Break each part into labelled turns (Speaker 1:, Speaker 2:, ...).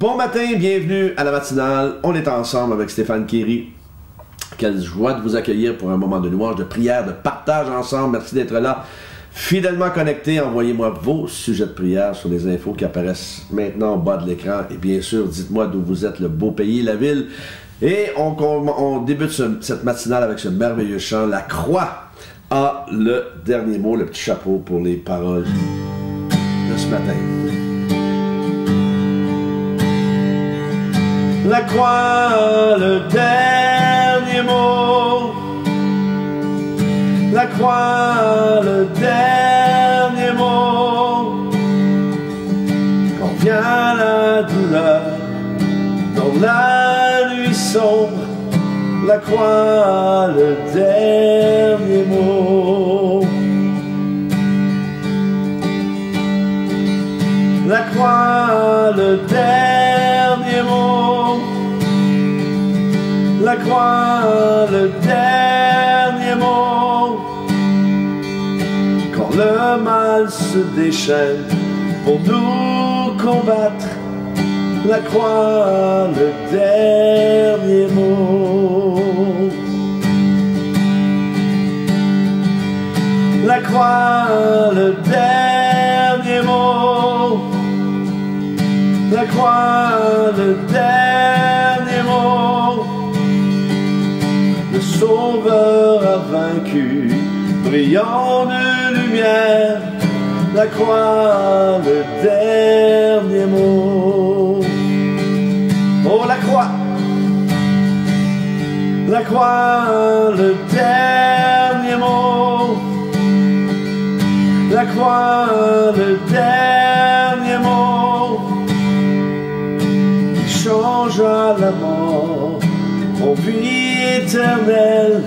Speaker 1: Bon matin, bienvenue à la matinale. On est ensemble avec Stéphane Kéry. Quelle joie de vous accueillir pour un moment de louange, de prière, de partage ensemble. Merci d'être là. Fidèlement connectés, envoyez-moi vos sujets de prière sur les infos qui apparaissent maintenant au bas de l'écran. Et bien sûr, dites-moi d'où vous êtes, le beau pays, la ville. Et on débute cette matinale avec ce merveilleux chant. La croix a le dernier mot, le petit chapeau pour les paroles de ce matin. La croix, le dernier mot. La croix, le dernier mot. Quand vient la douleur dans la nuit sombre, la croix, le dernier mot. La croix, le dernier mot. La croix, le dernier mot. Quand le mal se déchaîne pour nous combattre, la croix, le dernier mot. La croix, le dernier mot. La croix, le dernier mot. Le Sauveur a vaincu, brillant de lumière. La croix, le dernier mot. Oh, la croix. La croix, le dernier mot. La croix, le dernier mot. Il changea la mort en vie éternelle.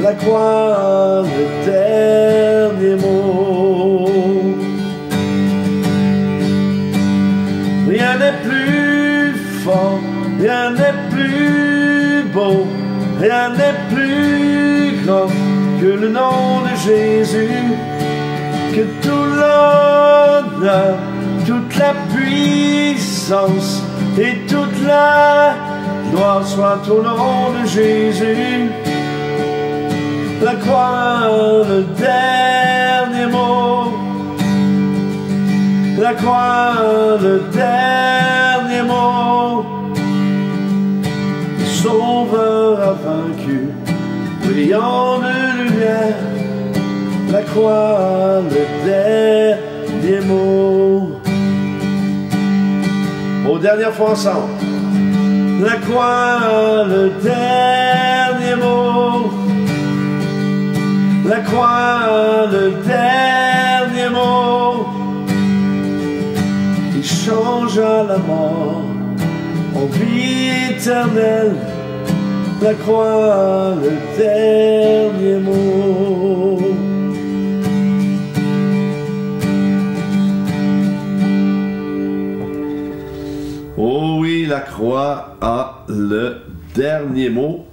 Speaker 1: La croix, le dernier mot. Rien n'est plus fort, rien n'est plus beau, rien n'est plus grand que le nom de Jésus. Que tout l'honneur, toute la puissance et toute la gloire soit au nom de Jésus. La croix, le dernier mot. La croix, le dernier mot. Le Sauveur a vaincu, brillant de lumière. La croix, le dernier mot. Aux dernières fois ensemble. La croix, le dernier mot. La croix, le dernier mot. Il changea la mort en vie éternelle. La croix, le dernier mot. Oh oui, la croix a le dernier mot.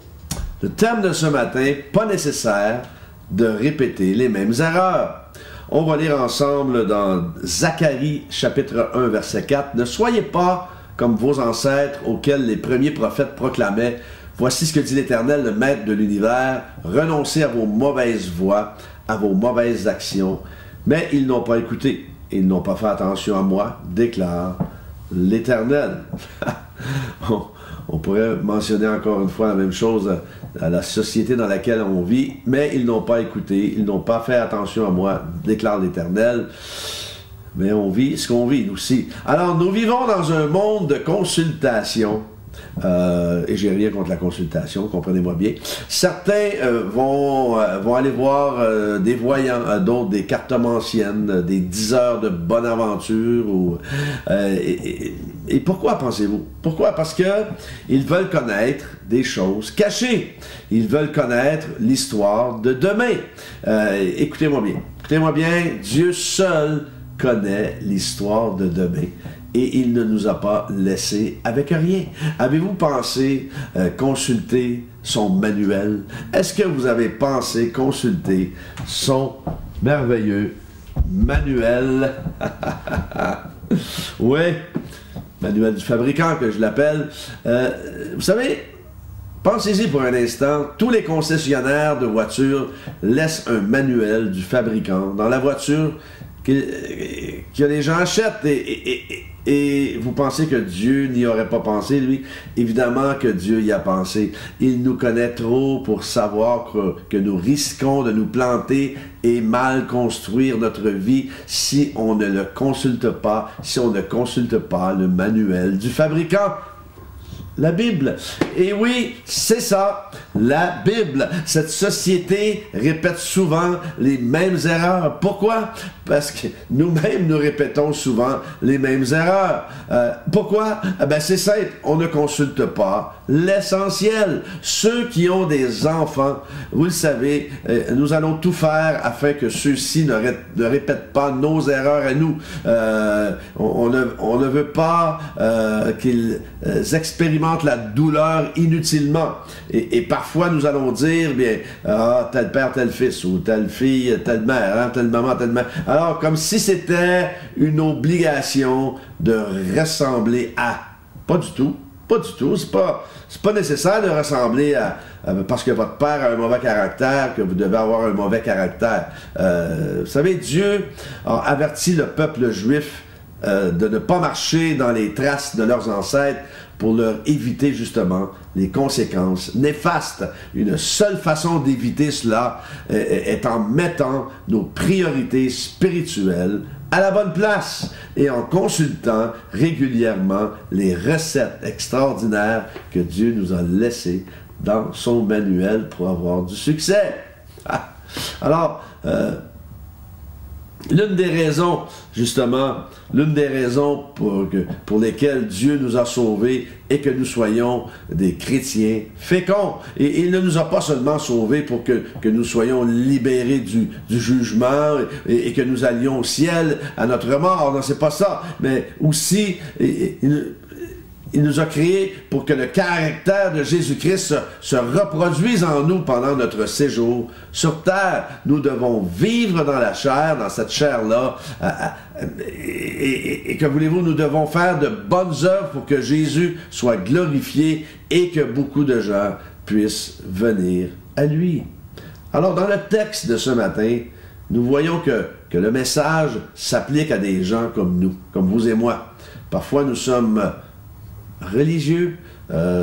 Speaker 1: Le thème de ce matin, pas nécessaire de répéter les mêmes erreurs. On va lire ensemble dans Zacharie chapitre 1 verset 4. Ne soyez pas comme vos ancêtres auxquels les premiers prophètes proclamaient. Voici ce que dit l'Éternel, le Maître de l'univers. Renoncez à vos mauvaises voies, à vos mauvaises actions. Mais ils n'ont pas écouté. Ils n'ont pas fait attention à moi, déclare l'Éternel. On pourrait mentionner encore une fois la même chose à la société dans laquelle on vit, mais ils n'ont pas écouté, ils n'ont pas fait attention à moi, déclare l'Éternel. Mais on vit ce qu'on vit, nous aussi. Alors, nous vivons dans un monde de consultation. Et j'ai rien contre la consultation, comprenez-moi bien. Certains vont aller voir des voyants, d'autres des cartomanciennes, des diseurs de bonne aventure. Et pourquoi pensez-vous? Pourquoi? Parce que ils veulent connaître des choses cachées. Ils veulent connaître l'histoire de demain. Écoutez-moi bien. Écoutez-moi bien, Dieu seul connaît l'histoire de demain. Et il ne nous a pas laissé avec rien. Avez-vous pensé consulter son manuel? Est-ce que vous avez pensé consulter son merveilleux manuel? Oui. manuel du fabricant que je l'appelle. Vous savez, pensez-y pour un instant, tous les concessionnaires de voitures laissent un manuel du fabricant dans la voiture que les gens achètent et vous pensez que Dieu n'y aurait pas pensé, lui? Évidemment que Dieu y a pensé. Il nous connaît trop pour savoir que nous risquons de nous planter et mal construire notre vie si on ne le consulte pas, si on ne consulte pas le manuel du fabricant. La Bible. Et oui, c'est ça, la Bible. Cette société répète souvent les mêmes erreurs. Pourquoi? Parce que nous-mêmes, nous répétons souvent les mêmes erreurs. Pourquoi? Ben, c'est simple, on ne consulte pas l'essentiel. Ceux qui ont des enfants, vous le savez, nous allons tout faire afin que ceux-ci ne répètent pas nos erreurs à nous. On ne veut pas qu'ils expérimentent la douleur inutilement. Et parfois, nous allons dire, bien, tel père, tel fils, ou telle fille, telle mère, hein, telle maman, telle mère. Alors, comme si c'était une obligation de ressembler à. Pas du tout. Pas du tout. C'est pas nécessaire de ressembler à parce que votre père a un mauvais caractère, que vous devez avoir un mauvais caractère. Vous savez, Dieu a averti le peuple juif de ne pas marcher dans les traces de leurs ancêtres pour leur éviter justement les conséquences néfastes. Une seule façon d'éviter cela est en mettant nos priorités spirituelles à la bonne place et en consultant régulièrement les recettes extraordinaires que Dieu nous a laissées dans son manuel pour avoir du succès. Alors, l'une des raisons, justement, pour lesquelles Dieu nous a sauvés est que nous soyons des chrétiens féconds. Et il ne nous a pas seulement sauvés pour que nous soyons libérés du jugement et que nous allions au ciel à notre mort. Non, c'est pas ça. Mais aussi, il nous a créés pour que le caractère de Jésus-Christ se reproduise en nous pendant notre séjour sur terre. Nous devons vivre dans la chair, dans cette chair-là. Et que voulez-vous, nous devons faire de bonnes œuvres pour que Jésus soit glorifié et que beaucoup de gens puissent venir à lui. Alors, dans le texte de ce matin, nous voyons que le message s'applique à des gens comme nous, comme vous et moi. Parfois, nous sommes religieux.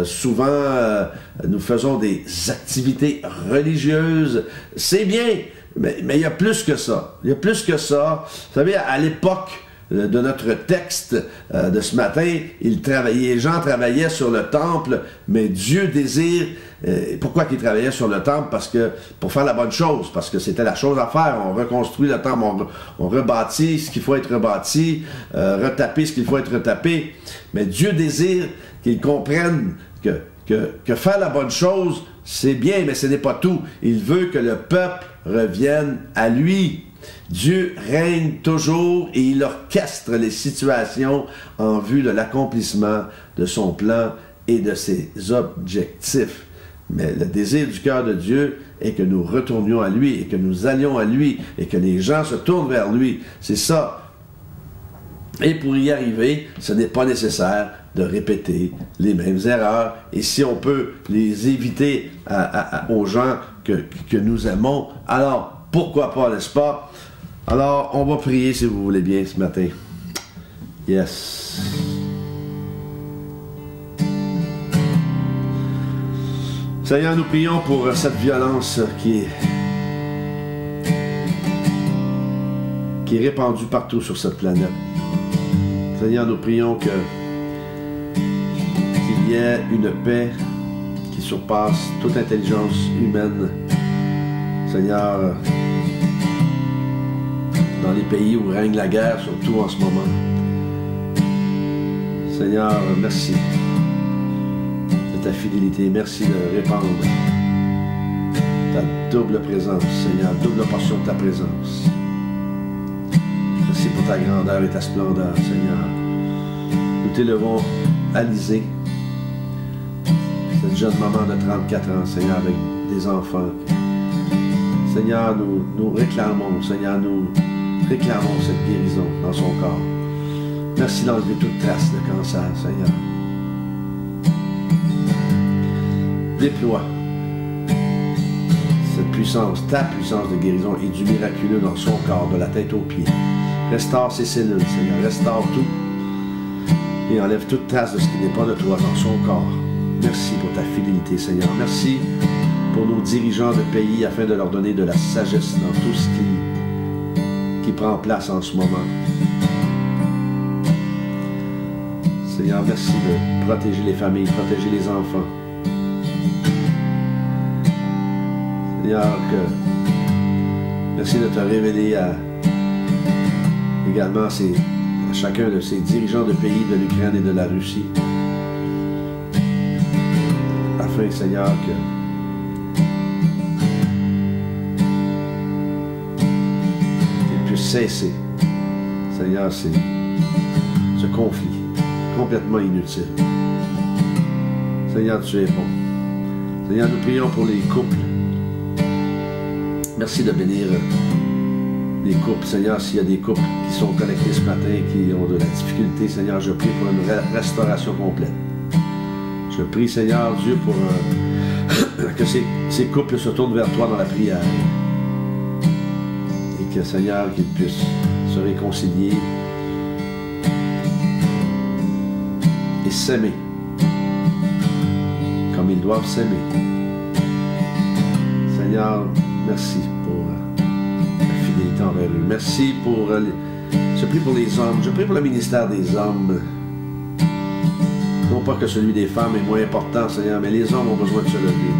Speaker 1: Souvent, nous faisons des activités religieuses. C'est bien, mais il y a plus que ça. Il y a plus que ça. Vous savez, à l'époque de notre texte de ce matin, les gens travaillaient sur le temple, mais Dieu désire... pourquoi qu'ils travaillaient sur le temple? Parce que pour faire la bonne chose, parce que c'était la chose à faire. On reconstruit le temple, on rebâtit ce qu'il faut être rebâti, retaper ce qu'il faut être retapé. Mais Dieu désire qu'ils comprennent que faire la bonne chose, c'est bien, mais ce n'est pas tout. Il veut que le peuple revienne à lui. Dieu règne toujours et il orchestre les situations en vue de l'accomplissement de son plan et de ses objectifs. Mais le désir du cœur de Dieu est que nous retournions à lui et que nous allions à lui et que les gens se tournent vers lui. C'est ça. Et pour y arriver, ce n'est pas nécessaire de répéter les mêmes erreurs. Et si on peut les éviter aux gens que nous aimons, alors pourquoi pas, n'est-ce pas? Alors, on va prier si vous voulez bien ce matin. Yes. Seigneur, nous prions pour cette violence qui est répandue partout sur cette planète. Seigneur, nous prions qu'il y ait une paix qui surpasse toute intelligence humaine. Seigneur, dans les pays où règne la guerre, surtout en ce moment. Seigneur, merci de ta fidélité. Merci de répandre ta double présence, Seigneur, double portion de ta présence. Merci pour ta grandeur et ta splendeur, Seigneur. Nous t'élevons Alizée, cette jeune maman de 34 ans, Seigneur, avec des enfants. Seigneur, nous réclamons, Seigneur, nous réclamons cette guérison dans son corps. Merci d'enlever toute trace de cancer, Seigneur. Déploie cette puissance, ta puissance de guérison et du miraculeux dans son corps, de la tête aux pieds. Restaure ses cellules, Seigneur. Restaure tout. Et enlève toute trace de ce qui n'est pas de toi dans son corps. Merci pour ta fidélité, Seigneur. Merci pour nos dirigeants de pays afin de leur donner de la sagesse dans tout ce qui prend place en ce moment. Seigneur, merci de protéger les familles, protéger les enfants. Seigneur, merci de te révéler également à chacun de ces dirigeants de pays de l'Ukraine et de la Russie. Afin, Seigneur, qu'ils puissent cesser, Seigneur, ce conflit complètement inutile. Seigneur, tu es bon. Seigneur, nous prions pour les couples. Merci de bénir les couples. Seigneur, s'il y a des couples qui sont connectés ce matin, qui ont de la difficulté, Seigneur, je prie pour une restauration complète. Je prie, Seigneur Dieu, pour que ces couples se tournent vers toi dans la prière. Et que, Seigneur, qu'ils puissent se réconcilier et s'aimer comme ils doivent s'aimer. Seigneur, merci pour la fidélité envers eux. Merci pour... je prie pour les hommes. Je prie pour le ministère des hommes. Non pas que celui des femmes est moins important, Seigneur, mais les hommes ont besoin de se lever.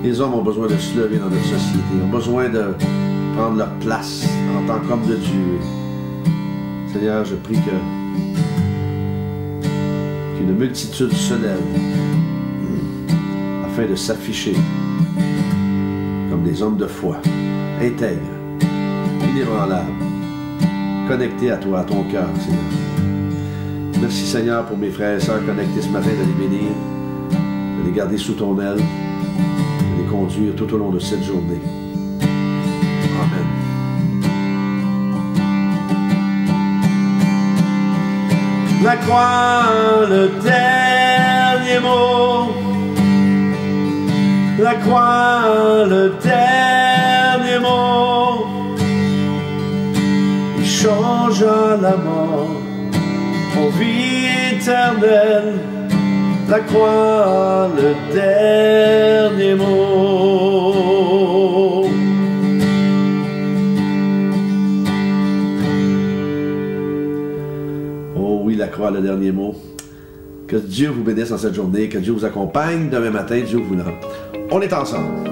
Speaker 1: Les hommes ont besoin de se lever dans notre société. Ils ont besoin de prendre leur place en tant qu'hommes de Dieu. Seigneur, je prie qu'une multitude se lève afin de s'afficher comme des hommes de foi, intègres, inébranlables, connectés à toi, à ton cœur, Seigneur. Merci, Seigneur, pour mes frères et sœurs connectés ce matin, de les bénir, de les garder sous ton aile, de les conduire tout au long de cette journée. Amen. La croix, le dernier mot. La croix, le dernier mot. Il changea la mort en vie éternelle. La croix, le dernier mot. Oh oui, la croix, le dernier mot. Que Dieu vous bénisse en cette journée, que Dieu vous accompagne demain matin, Dieu voulant. On est ensemble.